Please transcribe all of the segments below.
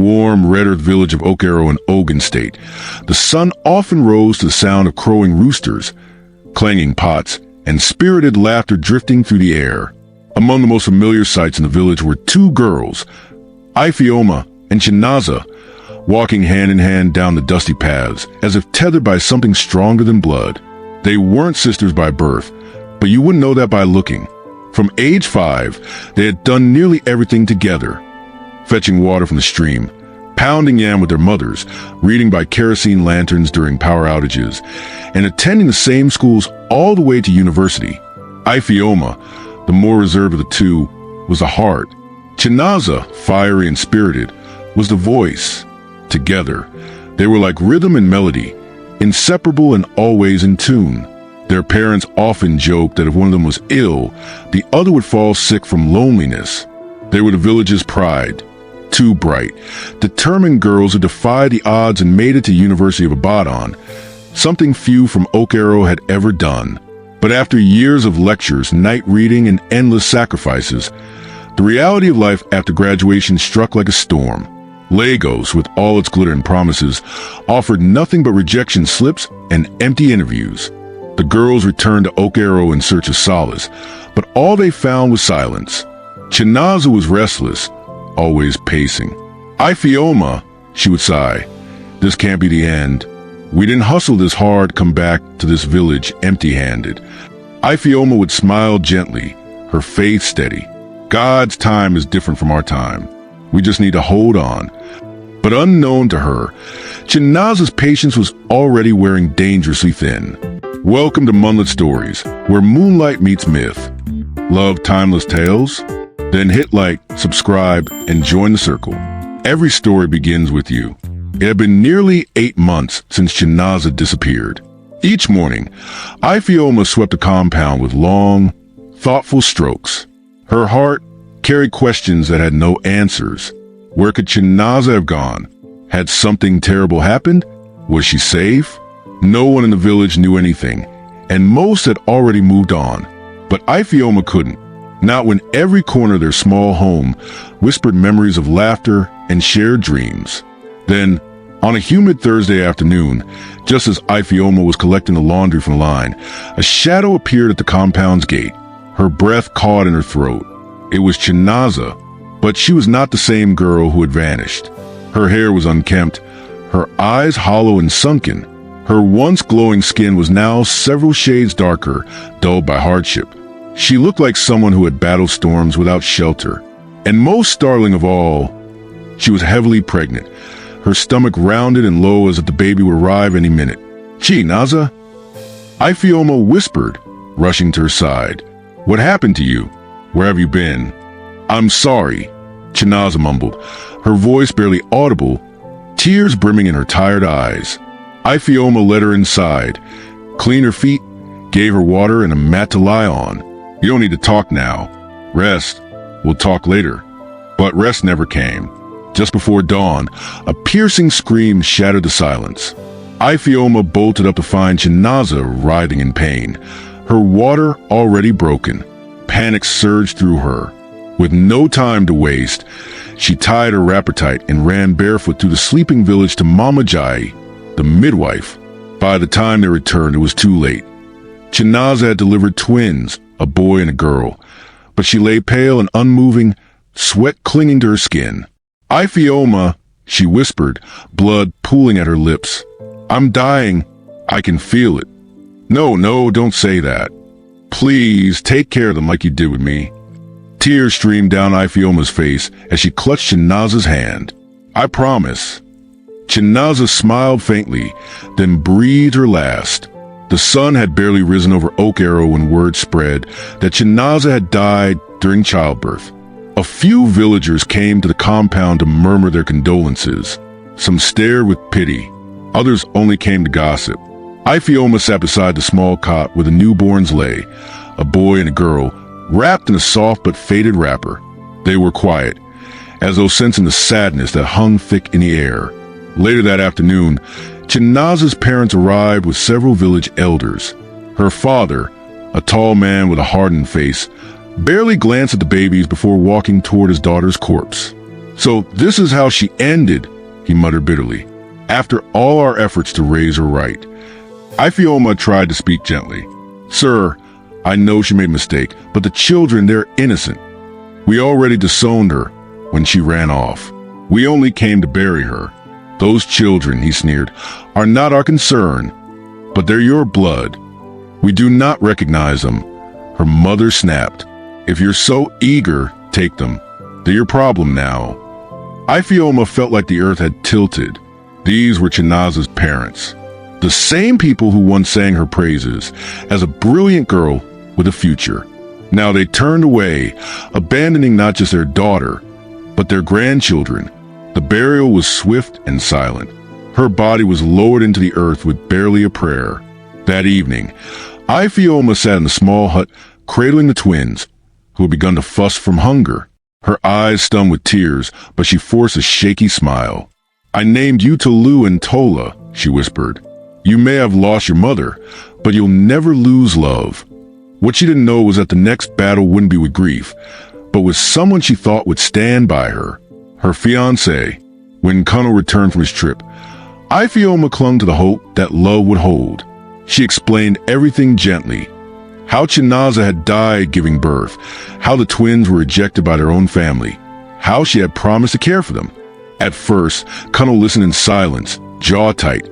warm, red earth village of Okero in Ogun State, the sun often rose to the sound of crowing roosters, clanging pots, and spirited laughter drifting through the air. Among the most familiar sights in the village were two girls, Ifeoma and Chinaza, walking hand in hand down the dusty paths, as if tethered by something stronger than blood. They weren't sisters by birth, but you wouldn't know that by looking. From age 5, they had done nearly everything together, fetching water from the stream, pounding yam with their mothers, reading by kerosene lanterns during power outages, and attending the same schools all the way to university. Ifeoma, the more reserved of the two, was the heart. Chinaza, fiery and spirited, was the voice. Together, they were like rhythm and melody, inseparable and always in tune. Their parents often joked that if one of them was ill, the other would fall sick from loneliness. They were the village's pride. Two bright, determined girls who defied the odds and made it to University of Ibadan, something few from Okero had ever done. But after years of lectures, night reading, and endless sacrifices, the reality of life after graduation struck like a storm. Lagos, with all its glitter and promises, offered nothing but rejection slips and empty interviews. The girls returned to Okero in search of solace, but all they found was silence. Chinaza was restless, always pacing. Ifeoma, she would sigh, this can't be the end. We didn't hustle this hard, come back to this village empty-handed. Ifeoma would smile gently, her faith steady. God's time is different from our time. We just need to hold on. But unknown to her, Chinaza's patience was already wearing dangerously thin. Welcome to Moonlit Stories, where moonlight meets myth. Love timeless tales? Then hit like, subscribe, and join the circle. Every story begins with you. It had been nearly 8 months since Chinaza disappeared. Each morning, Ifeoma swept the compound with long, thoughtful strokes. Her heart carried questions that had no answers. Where could Chinaza have gone? Had something terrible happened? Was she safe? No one in the village knew anything, and most had already moved on. But Ifeoma couldn't. Not when every corner of their small home whispered memories of laughter and shared dreams. Then, on a humid Thursday afternoon, just as Ifeoma was collecting the laundry from the line, a shadow appeared at the compound's gate. Her breath caught in her throat. It was Chinaza, but she was not the same girl who had vanished. Her hair was unkempt, her eyes hollow and sunken. Her once glowing skin was now several shades darker, dulled by hardship. She looked like someone who had battled storms without shelter. And most startling of all, she was heavily pregnant, her stomach rounded and low as if the baby would arrive any minute. "Chinaza?" Ifeoma whispered, rushing to her side. "What happened to you? Where have you been?" "I'm sorry," Chinaza mumbled, her voice barely audible, tears brimming in her tired eyes. Ifeoma led her inside, cleaned her feet, gave her water and a mat to lie on. "You don't need to talk now. Rest. We'll talk later." But rest never came. Just before dawn, a piercing scream shattered the silence. Ifeoma bolted up to find Chinaza writhing in pain, her water already broken. Panic surged through her. With no time to waste, she tied her wrapper tight and ran barefoot through the sleeping village to Mama Jai, the midwife. By the time they returned, it was too late. Chinaza had delivered twins, a boy and a girl, but she lay pale and unmoving, sweat clinging to her skin. "Ifeoma," she whispered, blood pooling at her lips. "I'm dying. I can feel it." No, don't say that. Please, take care of them like you did with me." Tears streamed down Ifeoma's face as she clutched Chinaza's hand. "I promise." Chinaza smiled faintly, then breathed her last. The sun had barely risen over Okero when word spread that Chinaza had died during childbirth. A few villagers came to the compound to murmur their condolences. Some stared with pity. Others only came to gossip. Ifeoma sat beside the small cot where the newborns lay, a boy and a girl, wrapped in a soft but faded wrapper. They were quiet, as though sensing the sadness that hung thick in the air. Later that afternoon, Chinaza's parents arrived with several village elders. Her father, a tall man with a hardened face, barely glanced at the babies before walking toward his daughter's corpse. So this is how she ended, he muttered bitterly. After all our efforts to raise her right. Ifeoma tried to speak gently. Sir, I know she made a mistake, but the children, they're innocent. We already disowned her when she ran off. We only came to bury her. Those children, he sneered, are not our concern, but they're your blood. We do not recognize them. Her mother snapped. If you're so eager, take them. They're your problem now. Ifeoma felt like the earth had tilted. These were Chinaza's parents. The same people who once sang her praises as a brilliant girl with a future. Now they turned away, abandoning not just their daughter, but their grandchildren. The burial was swift and silent. Her body was lowered into the earth with barely a prayer. That evening, Ifeoma sat in the small hut, cradling the twins, who had begun to fuss from hunger. Her eyes stung with tears, but she forced a shaky smile. I named you Tolu and Tola, she whispered. You may have lost your mother, but you'll never lose love. What she didn't know was that the next battle wouldn't be with grief, but with someone she thought would stand by her, her fiancé. When Kuno returned from his trip, Ifeoma clung to the hope that love would hold. She explained everything gently. How Chinaza had died giving birth, how the twins were rejected by their own family, how she had promised to care for them. At first, Kuno listened in silence, jaw tight,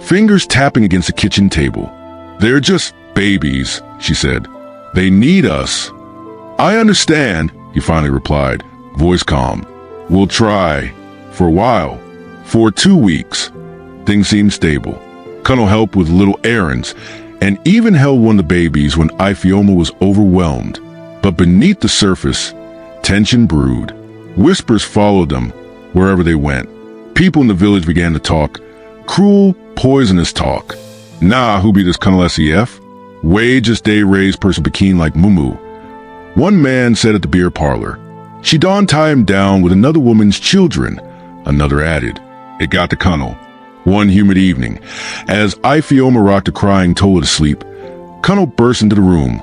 fingers tapping against the kitchen table. They're just babies, she said. They need us. I understand, he finally replied, voice calm. We'll try. For a while. For 2 weeks. Things seemed stable. Kuno helped with little errands, and even held one of the babies when Ifeoma was overwhelmed. But beneath the surface, tension brewed. Whispers followed them wherever they went. People in the village began to talk. Cruel, poisonous talk. Nah, who be this Kuno SEF? Wages day raised person Pekin like Mumu. One man said at the beer parlor. She don't tie him down with another woman's children, another added. It got to Kuno. One humid evening, as Ifeoma rocked a crying Tola to sleep, Kuno burst into the room,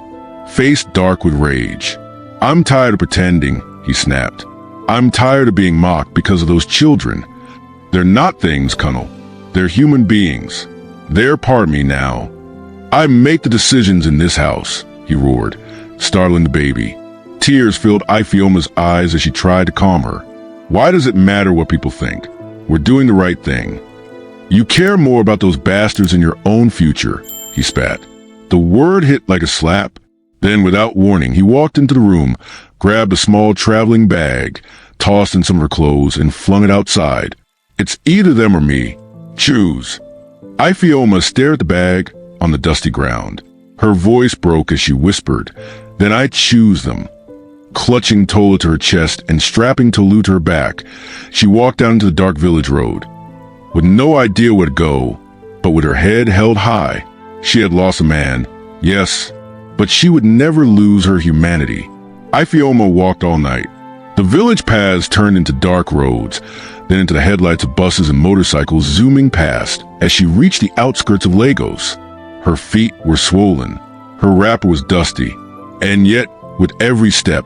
face dark with rage. I'm tired of pretending, he snapped. I'm tired of being mocked because of those children. They're not things, Kuno. They're human beings. They're part of me now. I make the decisions in this house, he roared, startling the baby. Tears filled Ifeoma's eyes as she tried to calm her. Why does it matter what people think? We're doing the right thing. You care more about those bastards than your own future, he spat. The word hit like a slap. Then, without warning, he walked into the room, grabbed a small traveling bag, tossed in some of her clothes, and flung it outside. It's either them or me. Choose. Ifeoma stared at the bag on the dusty ground. Her voice broke as she whispered, Then I choose them. Clutching Tola to her chest and strapping Tolu to her back, she walked down into the dark village road. With no idea where to go, but with her head held high, she had lost a man, yes, but she would never lose her humanity. Ifeoma walked all night. The village paths turned into dark roads, then into the headlights of buses and motorcycles zooming past as she reached the outskirts of Lagos. Her feet were swollen, her wrapper was dusty, and yet, with every step,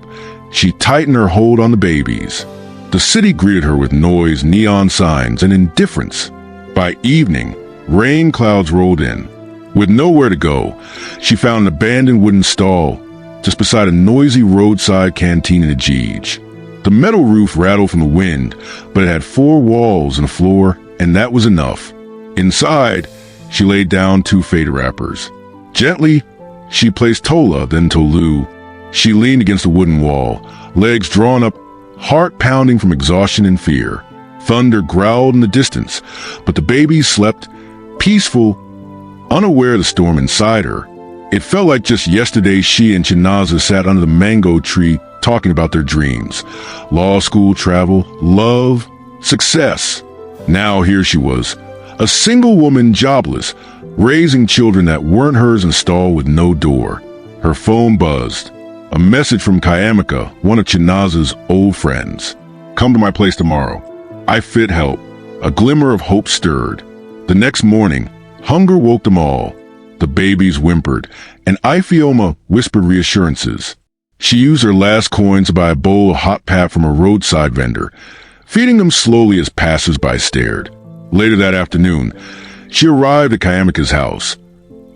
she tightened her hold on the babies. The city greeted her with noise, neon signs, and indifference. By evening, rain clouds rolled in. With nowhere to go, she found an abandoned wooden stall just beside a noisy roadside canteen in Ajij. The metal roof rattled from the wind, but it had 4 walls and a floor, and that was enough. Inside, she laid down 2 faded wrappers. Gently, she placed Tola, then Tolu. She leaned against the wooden wall, legs drawn up, heart pounding from exhaustion and fear. Thunder growled in the distance, but the babies slept, peaceful, unaware of the storm inside her. It felt like just yesterday she and Chinaza sat under the mango tree talking about their dreams. Law school travel, love, success. Now here she was, a single woman jobless, raising children that weren't hers in a stall with no door. Her phone buzzed. A message from Kayamika, one of Chinaza's old friends. Come to my place tomorrow. I fit help. A glimmer of hope stirred. The next morning, hunger woke them all. The babies whimpered, and Ifeoma whispered reassurances. She used her last coins to buy a bowl of hot pap from a roadside vendor, feeding them slowly as passers-by stared. Later that afternoon, she arrived at Kayamika's house,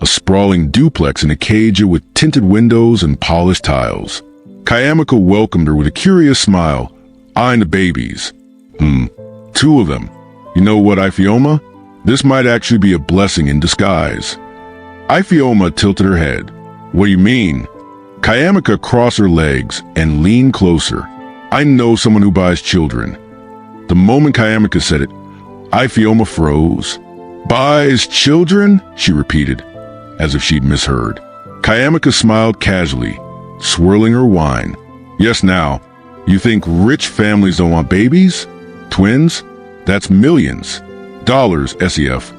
a sprawling duplex in Acacia with tinted windows and polished tiles. Kayamika welcomed her with a curious smile, eyeing the babies. Two of them. You know what, Ifeoma? This might actually be a blessing in disguise. Ifeoma tilted her head. What do you mean? Kayamika crossed her legs and leaned closer. I know someone who buys children. The moment Kayamika said it, Ifeoma froze. Buys children? She repeated, as if she'd misheard. Kayamika smiled casually, swirling her wine. Yes, now, you think rich families don't want babies? Twins? That's millions. Dollars, SEF.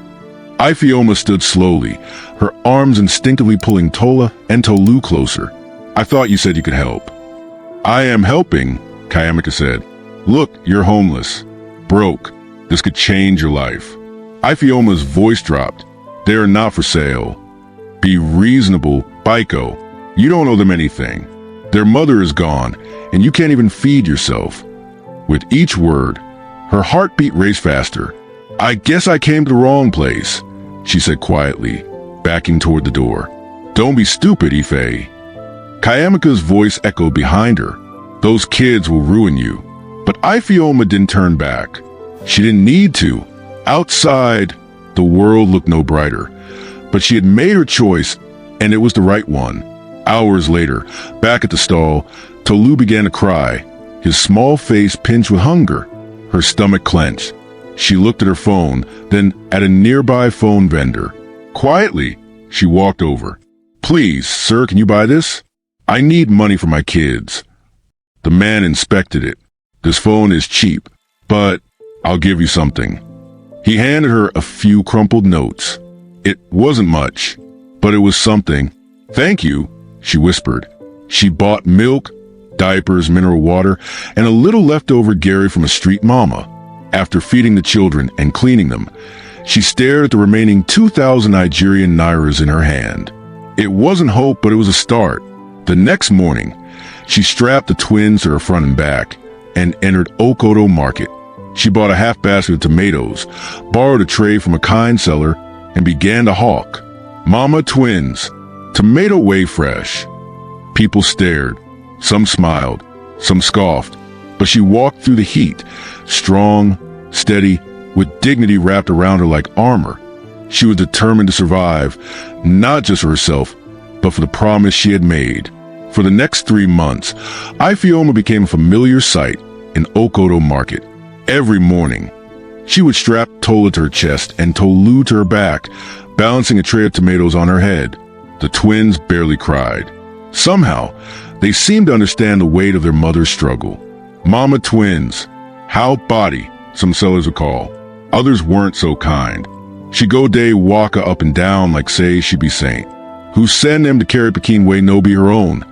Ifeoma stood slowly, her arms instinctively pulling Tola and Tolu closer. I thought you said you could help. I am helping, Kayamika said. Look, you're homeless. Broke. This could change your life. Ifeoma's voice dropped. They are not for sale. Be reasonable, Baiko. You don't owe them anything. Their mother is gone, and you can't even feed yourself. With each word, her heartbeat raced faster. I guess I came to the wrong place, she said quietly, backing toward the door. Don't be stupid, Ife. Kayamika's voice echoed behind her. Those kids will ruin you. But Ifeoma didn't turn back. She didn't need to. Outside, the world looked no brighter. But she had made her choice, and it was the right one. Hours later, back at the stall, Tolu began to cry, his small face pinched with hunger. Her stomach clenched. She looked at her phone, then at a nearby phone vendor. Quietly, she walked over. Please, sir, can you buy this? I need money for my kids. The man inspected it. This phone is cheap, but I'll give you something. He handed her a few crumpled notes. It wasn't much, but it was something. Thank you, she whispered. She bought milk, diapers, mineral water, and a little leftover Gary from a street mama. After feeding the children and cleaning them, she stared at the remaining 2,000 Nigerian nairas in her hand. It wasn't hope, but it was a start. The next morning, she strapped the twins to her front and back and entered Okoto Market. She bought a half basket of tomatoes, borrowed a tray from a kind seller, and began to hawk. Mama twins, tomato way fresh. People stared. Some smiled, some scoffed, but she walked through the heat, strong, steady, with dignity wrapped around her like armor. She was determined to survive, not just for herself, but for the promise she had made. For the next 3 months, Ifeoma became a familiar sight in Okoto Market. Every morning, she would strap Tola to her chest and Tolu to her back, balancing a tray of tomatoes on her head. The twins barely cried. Somehow, they seemed to understand the weight of their mother's struggle. Mama twins, how body, some sellers would call. Others weren't so kind. She'd go day waka up and down like say she be saint. Who send them to carry Pekin way no be her own?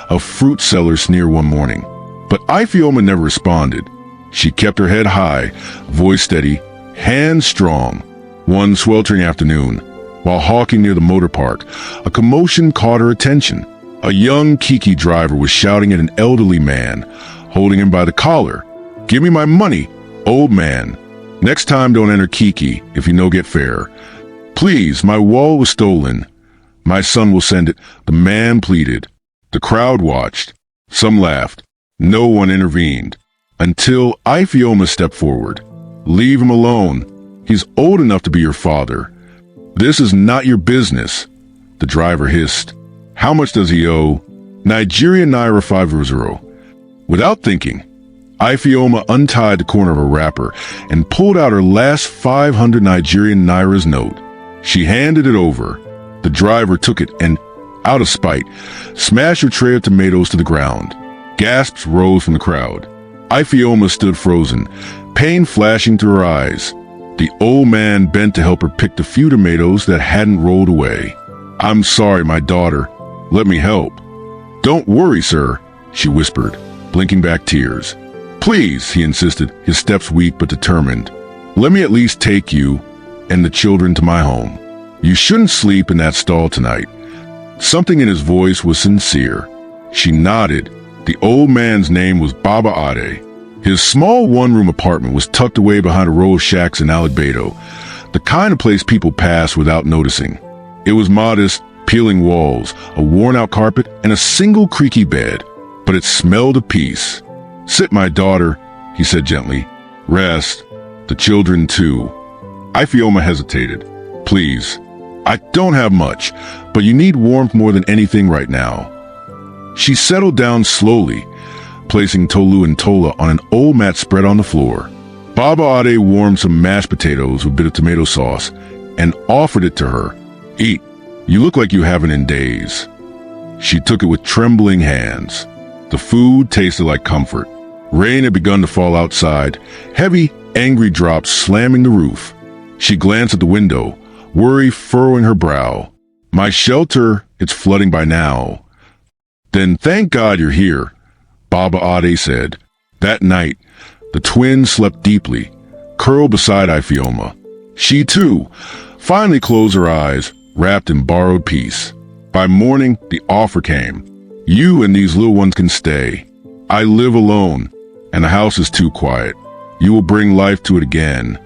A fruit seller sneered one morning. But Ifeoma never responded. She kept her head high, voice steady, hands strong. One sweltering afternoon, while hawking near the motor park, a commotion caught her attention. A young Kiki driver was shouting at an elderly man, holding him by the collar. Give me my money, old man. Next time don't enter Kiki if you no get fare. Please, my wallet was stolen. My son will send it, the man pleaded. The crowd watched. Some laughed. No one intervened. Until Ifeoma stepped forward. Leave him alone. He's old enough to be your father. This is not your business, the driver hissed. How much does he owe? Nigerian Naira 500. Without thinking, Ifeoma untied the corner of her wrapper and pulled out her last 500 Nigerian Naira's note. She handed it over. The driver took it and, out of spite, smashed her tray of tomatoes to the ground. Gasps rose from the crowd. Ifeoma stood frozen, pain flashing through her eyes. The old man bent to help her pick the few tomatoes that hadn't rolled away. I'm sorry, my daughter. Let me help. Don't worry, sir, she whispered, blinking back tears. Please, he insisted, his steps weak but determined. Let me at least take you and the children to my home. You shouldn't sleep in that stall tonight. Something in his voice was sincere. She nodded. The old man's name was Baba Ade. His small one-room apartment was tucked away behind a row of shacks in Albedo, the kind of place people pass without noticing. It was modest, peeling walls, a worn-out carpet, and a single creaky bed, but it smelled of peace. "Sit, my daughter," he said gently. "Rest. The children, too." Ifeoma hesitated. "Please. I don't have much, but you need warmth more than anything right now." She settled down slowly, placing Tolu and Tola on an old mat spread on the floor. Baba Ade warmed some mashed potatoes with a bit of tomato sauce and offered it to her. "Eat. You look like you haven't in days." She took it with trembling hands. The food tasted like comfort. Rain had begun to fall outside, heavy, angry drops slamming the roof. She glanced at the window, worry furrowing her brow. "My shelter, it's flooding by now." "Then thank God you're here," Baba Ade said. That night, the twins slept deeply, curled beside Ifeoma. She, too, finally closed her eyes, wrapped in borrowed peace. By morning, the offer came. "You and these little ones can stay. I live alone, and the house is too quiet. You will bring life to it again."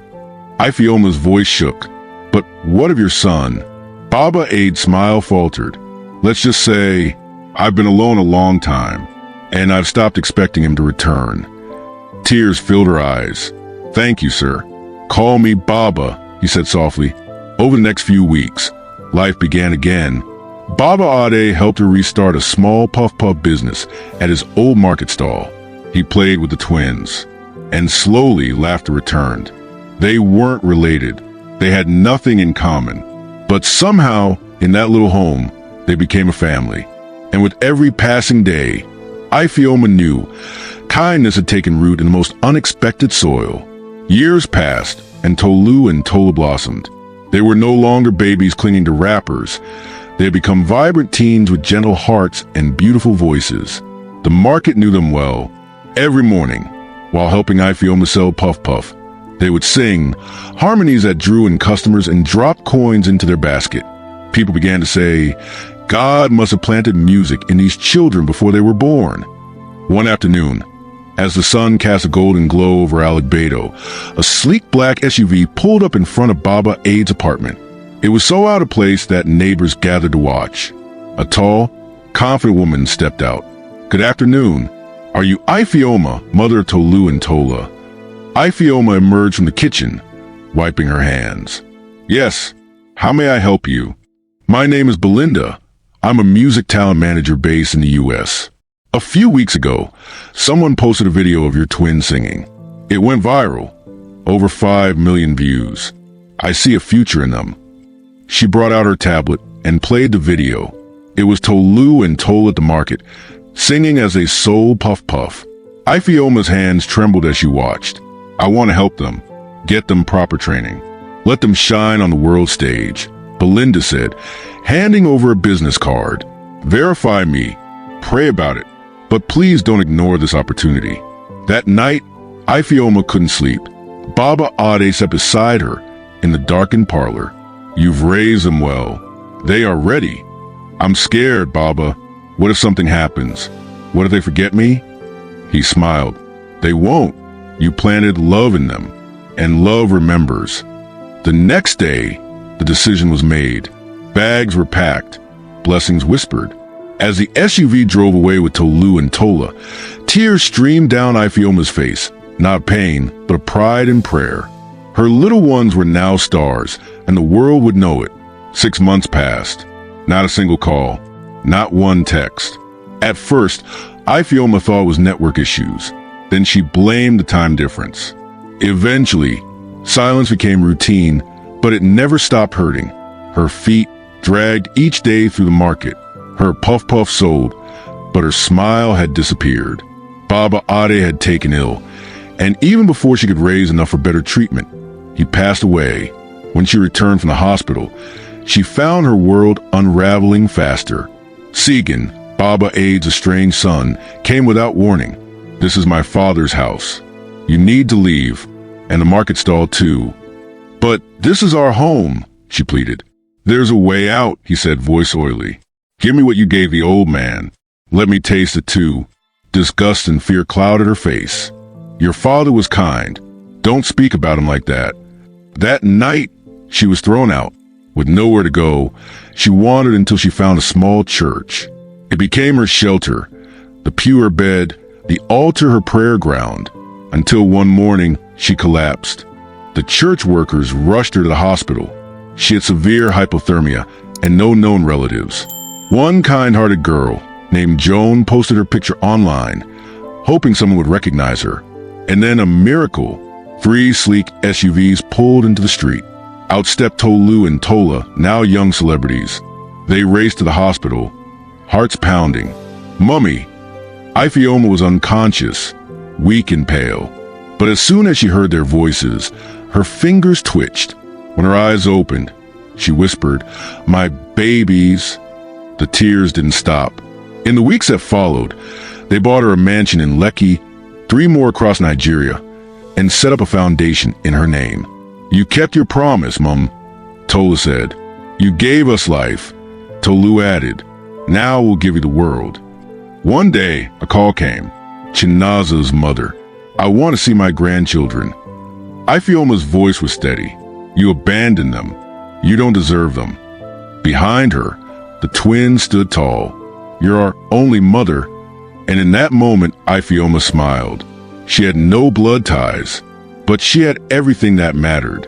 Ifeoma's voice shook. "But what of your son?" Baba Ade's smile faltered. "Let's just say, I've been alone a long time, and I've stopped expecting him to return." Tears filled her eyes. "Thank you, sir. Call me Baba," he said softly. Over the next few weeks, life began again. Baba Ade helped her restart a small puff-puff business at his old market stall. He played with the twins, and slowly laughter returned. They weren't related. They had nothing in common. But somehow, in that little home, they became a family. And with every passing day, Ifeoma knew kindness had taken root in the most unexpected soil. Years passed, and Tolu and Tola blossomed. They were no longer babies clinging to wrappers. They had become vibrant teens with gentle hearts and beautiful voices. The market knew them well. Every morning, while helping Ifeoma sell Puff Puff, they would sing harmonies that drew in customers and dropped coins into their basket. People began to say, God must have planted music in these children before they were born. One afternoon, as the sun cast a golden glow over Albedo, a sleek black SUV pulled up in front of Baba Ade's apartment. It was so out of place that neighbors gathered to watch. A tall, confident woman stepped out. "Good afternoon. Are you Ifeoma, mother of Tolu and Tola?" Ifeoma emerged from the kitchen, wiping her hands. "Yes. How may I help you?" "My name is Belinda. I'm a music talent manager based in the U.S. A few weeks ago, someone posted a video of your twins singing. It went viral. Over 5 million views. I see a future in them." She brought out her tablet and played the video. It was Tolu and Tola at the market, singing as they sold Puff Puff. Ifeoma's hands trembled as she watched. "I want to help them. Get them proper training. Let them shine on the world stage," Belinda said, handing over a business card. "Verify me. Pray about it. But please don't ignore this opportunity." That night, Ifeoma couldn't sleep. Baba Ade sat beside her in the darkened parlor. "You've raised them well. They are ready." "I'm scared, Baba. What if something happens? What if they forget me?" He smiled. "They won't. You planted love in them, and love remembers." The next day, the decision was made. Bags were packed. Blessings whispered. As the SUV drove away with Tolu and Tola, tears streamed down Ifeoma's face, not pain, but a pride and prayer. Her little ones were now stars, and the world would know it. 6 months passed. Not a single call. Not one text. At first, Ifeoma thought it was network issues. Then she blamed the time difference. Eventually, silence became routine, but it never stopped hurting. Her feet dragged each day through the market. Her Puff Puff sold, but her smile had disappeared. Baba Ade had taken ill, and even before she could raise enough for better treatment, he passed away. When she returned from the hospital, she found her world unraveling faster. Segan, Baba Ade's estranged son, came without warning. "This is my father's house. You need to leave, and the market stall too." "But this is our home," she pleaded. "There's a way out," he said, voice oily. "Give me what you gave the old man. Let me taste it too." Disgust and fear clouded her face. Your father was kind. Don't speak about him like that. That night, she was thrown out. With nowhere to go, she wandered until she found a small church. It became her shelter, the pew her bed, the altar her prayer ground, until one morning she collapsed. The church workers rushed her to the hospital. She had severe hypothermia and no known relatives. One kind-hearted girl named Joan posted her picture online, hoping someone would recognize her. And then a miracle. 3 sleek SUVs pulled into the street. Out stepped Tolu and Tola, now young celebrities. They raced to the hospital, hearts pounding. Mummy! Ifeoma was unconscious, weak and pale. But as soon as she heard their voices, her fingers twitched. When her eyes opened, she whispered, "My babies." The tears didn't stop. In the weeks that followed, they bought her a mansion in Lekki, 3 more across Nigeria, and set up a foundation in her name. "You kept your promise, Mum," Tola said. "You gave us life," Tolu added. "Now we'll give you the world." One day, a call came. Chinaza's mother. "I want to see my grandchildren." Ifeoma's voice was steady. "You abandoned them. You don't deserve them." Behind her, the twins stood tall. "You're our only mother." And in that moment, Ifeoma smiled. She had no blood ties, but she had everything that mattered.